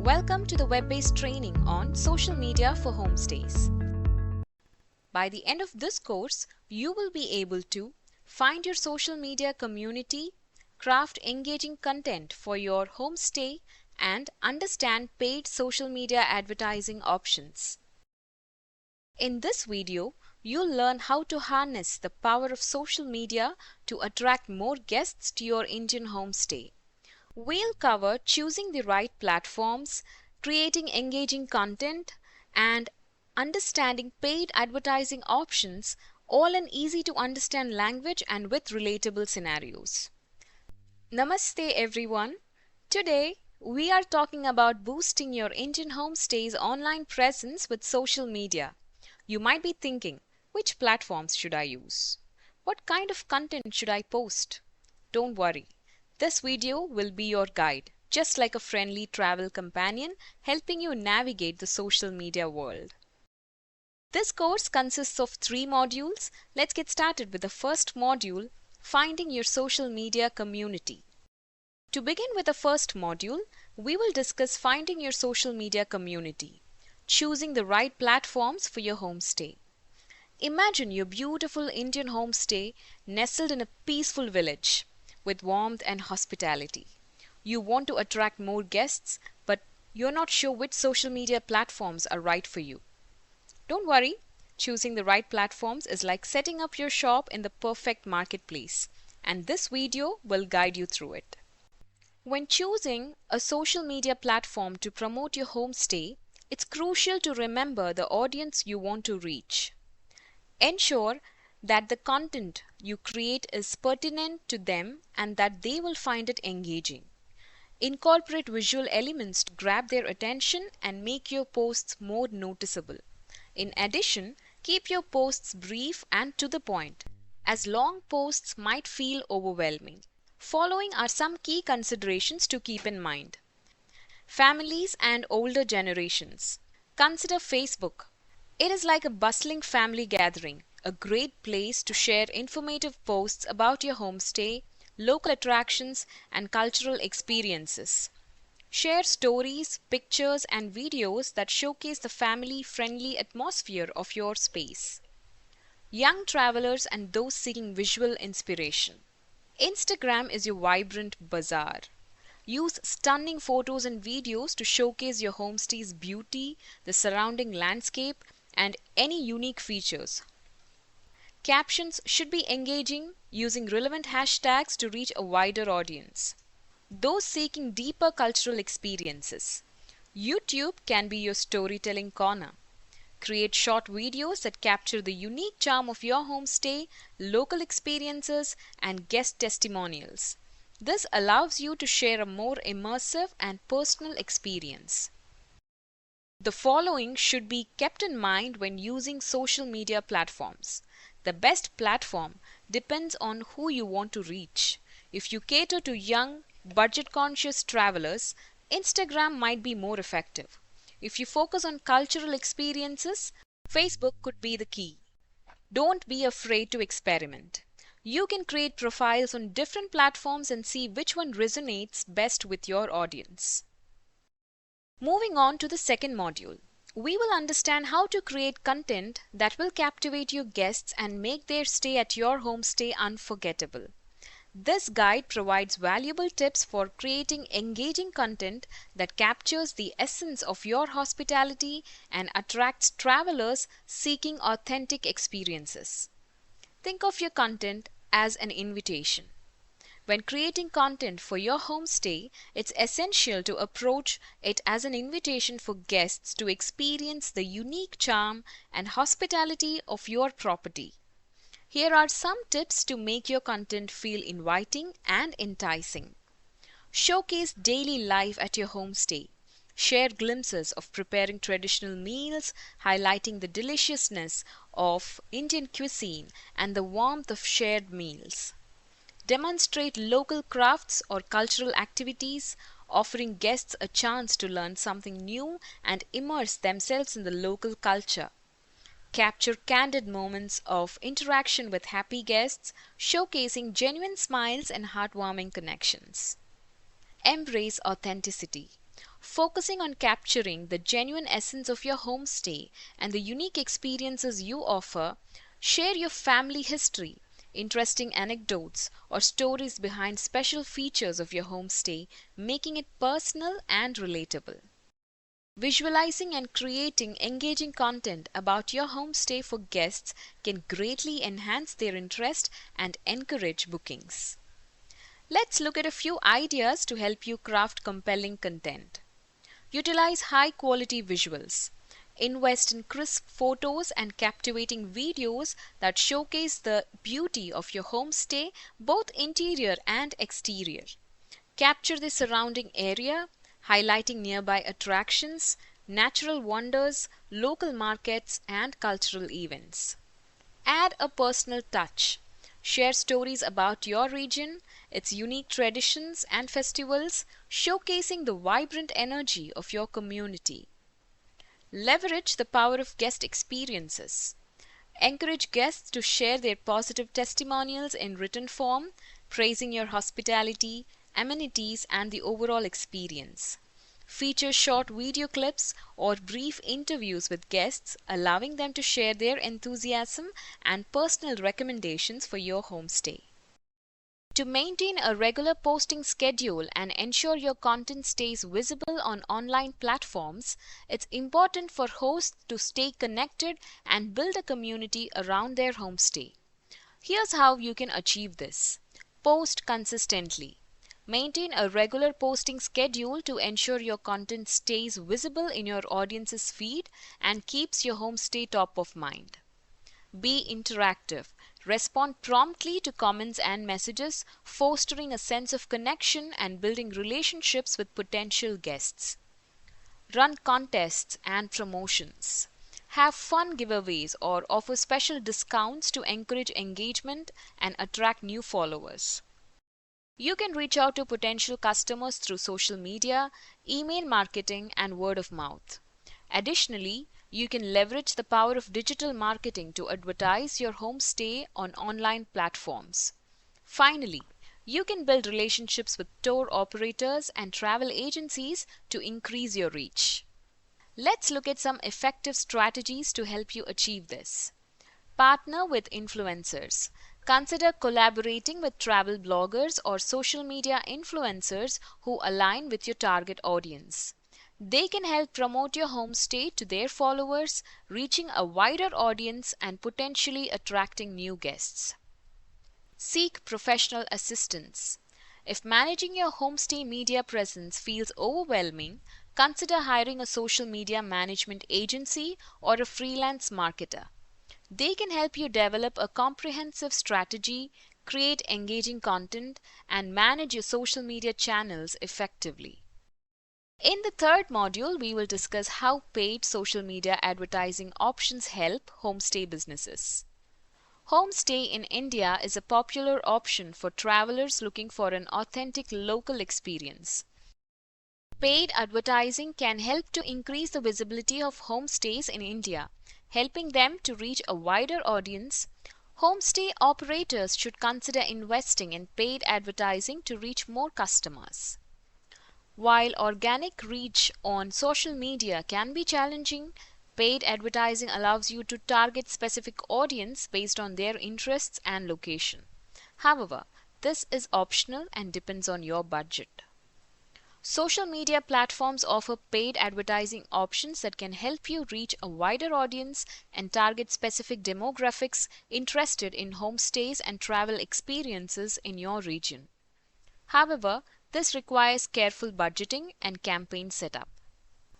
Welcome to the web-based training on social media for homestays. By the end of this course, you will be able to find your social media community, craft engaging content for your homestay, and understand paid social media advertising options. In this video, you'll learn how to harness the power of social media to attract more guests to your Indian homestay. We'll cover choosing the right platforms, creating engaging content, and understanding paid advertising options, all in easy to understand language and with relatable scenarios. Namaste everyone. Today we are talking about boosting your Indian homestay's online presence with social media. You might be thinking, which platforms should I use? What kind of content should I post? Don't worry. This video will be your guide, just like a friendly travel companion helping you navigate the social media world. This course consists of 3 modules. Let's get started with the first module, Finding Your Social Media Community. To begin with the first module, we will discuss finding your social media community, choosing the right platforms for your homestay. Imagine your beautiful Indian homestay nestled in a peaceful village with warmth and hospitality. You want to attract more guests, but you're not sure which social media platforms are right for you. Don't worry, choosing the right platforms is like setting up your shop in the perfect marketplace, and this video will guide you through it. When choosing a social media platform to promote your homestay, it's crucial to remember the audience you want to reach. Ensure that the content you create is pertinent to them and that they will find it engaging. Incorporate visual elements to grab their attention and make your posts more noticeable. In addition, keep your posts brief and to the point, as long posts might feel overwhelming. Following are some key considerations to keep in mind. Families and older generations. Consider Facebook. It is like a bustling family gathering, a great place to share informative posts about your homestay, local attractions, and cultural experiences. Share stories, pictures, and videos that showcase the family-friendly atmosphere of your space. Young travelers and those seeking visual inspiration. Instagram is your vibrant bazaar. Use stunning photos and videos to showcase your homestay's beauty, the surrounding landscape, and any unique features. Captions should be engaging, using relevant hashtags to reach a wider audience. Those seeking deeper cultural experiences. YouTube can be your storytelling corner. Create short videos that capture the unique charm of your homestay, local experiences, and guest testimonials. This allows you to share a more immersive and personal experience. The following should be kept in mind when using social media platforms. The best platform depends on who you want to reach. If you cater to young, budget-conscious travelers, Instagram might be more effective. If you focus on cultural experiences, Facebook could be the key. Don't be afraid to experiment. You can create profiles on different platforms and see which one resonates best with your audience. Moving on to the second module, we will understand how to create content that will captivate your guests and make their stay at your homestay unforgettable. This guide provides valuable tips for creating engaging content that captures the essence of your hospitality and attracts travelers seeking authentic experiences. Think of your content as an invitation. When creating content for your homestay, it's essential to approach it as an invitation for guests to experience the unique charm and hospitality of your property. Here are some tips to make your content feel inviting and enticing. Showcase daily life at your homestay. Share glimpses of preparing traditional meals, highlighting the deliciousness of Indian cuisine and the warmth of shared meals. Demonstrate local crafts or cultural activities, offering guests a chance to learn something new and immerse themselves in the local culture. Capture candid moments of interaction with happy guests, showcasing genuine smiles and heartwarming connections. Embrace authenticity. Focusing on capturing the genuine essence of your homestay and the unique experiences you offer, share your family history, interesting anecdotes, or stories behind special features of your homestay, making it personal and relatable. Visualizing and creating engaging content about your homestay for guests can greatly enhance their interest and encourage bookings. Let's look at a few ideas to help you craft compelling content. Utilize high quality visuals. Invest in crisp photos and captivating videos that showcase the beauty of your homestay, both interior and exterior. Capture the surrounding area, highlighting nearby attractions, natural wonders, local markets, and cultural events. Add a personal touch. Share stories about your region, its unique traditions and festivals, showcasing the vibrant energy of your community. Leverage the power of guest experiences. Encourage guests to share their positive testimonials in written form, praising your hospitality, amenities, and the overall experience. Feature short video clips or brief interviews with guests, allowing them to share their enthusiasm and personal recommendations for your homestay. To maintain a regular posting schedule and ensure your content stays visible on online platforms, it's important for hosts to stay connected and build a community around their homestay. Here's how you can achieve this. Post consistently. Maintain a regular posting schedule to ensure your content stays visible in your audience's feed and keeps your homestay top of mind. Be interactive. Respond promptly to comments and messages, fostering a sense of connection and building relationships with potential guests. Run contests and promotions. Have fun giveaways or offer special discounts to encourage engagement and attract new followers. You can reach out to potential customers through social media, email marketing, and word of mouth. Additionally, you can leverage the power of digital marketing to advertise your homestay on online platforms. Finally, you can build relationships with tour operators and travel agencies to increase your reach. Let's look at some effective strategies to help you achieve this. Partner with influencers. Consider collaborating with travel bloggers or social media influencers who align with your target audience. They can help promote your homestay to their followers, reaching a wider audience and potentially attracting new guests. Seek professional assistance. If managing your homestay media presence feels overwhelming, consider hiring a social media management agency or a freelance marketer. They can help you develop a comprehensive strategy, create engaging content, and manage your social media channels effectively. In the third module, we will discuss how paid social media advertising options help homestay businesses. Homestay in India is a popular option for travelers looking for an authentic local experience. Paid advertising can help to increase the visibility of homestays in India, helping them to reach a wider audience. Homestay operators should consider investing in paid advertising to reach more customers. While organic reach on social media can be challenging, paid advertising allows you to target specific audience based on their interests and location. However, this is optional and depends on your budget. Social media platforms offer paid advertising options that can help you reach a wider audience and target specific demographics interested in homestays and travel experiences in your region. However, this requires careful budgeting and campaign setup.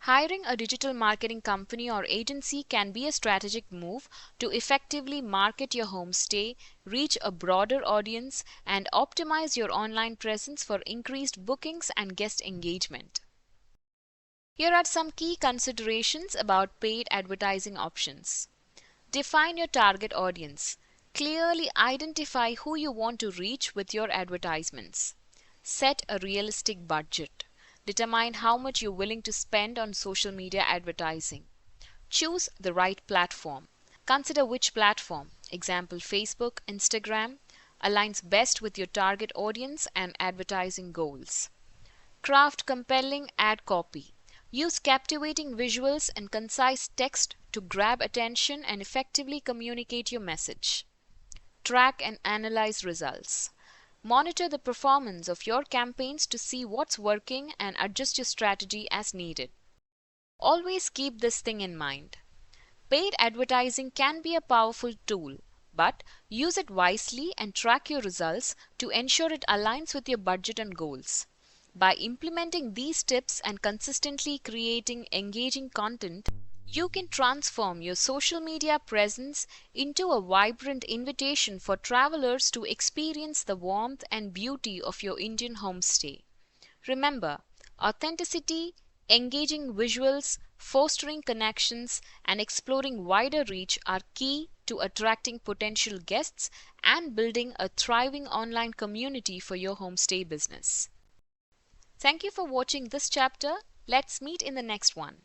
Hiring a digital marketing company or agency can be a strategic move to effectively market your homestay, reach a broader audience, and optimize your online presence for increased bookings and guest engagement. Here are some key considerations about paid advertising options. Define your target audience. Clearly identify who you want to reach with your advertisements. Set a realistic budget. Determine how much you're willing to spend on social media advertising. Choose the right platform. Consider which platform, example Facebook, Instagram, aligns best with your target audience and advertising goals. Craft compelling ad copy. Use captivating visuals and concise text to grab attention and effectively communicate your message. Track and analyze results. Monitor the performance of your campaigns to see what's working and adjust your strategy as needed. Always keep this thing in mind. Paid advertising can be a powerful tool, but use it wisely and track your results to ensure it aligns with your budget and goals. By implementing these tips and consistently creating engaging content, you can transform your social media presence into a vibrant invitation for travelers to experience the warmth and beauty of your Indian homestay. Remember, authenticity, engaging visuals, fostering connections, and exploring wider reach are key to attracting potential guests and building a thriving online community for your homestay business. Thank you for watching this chapter. Let's meet in the next one.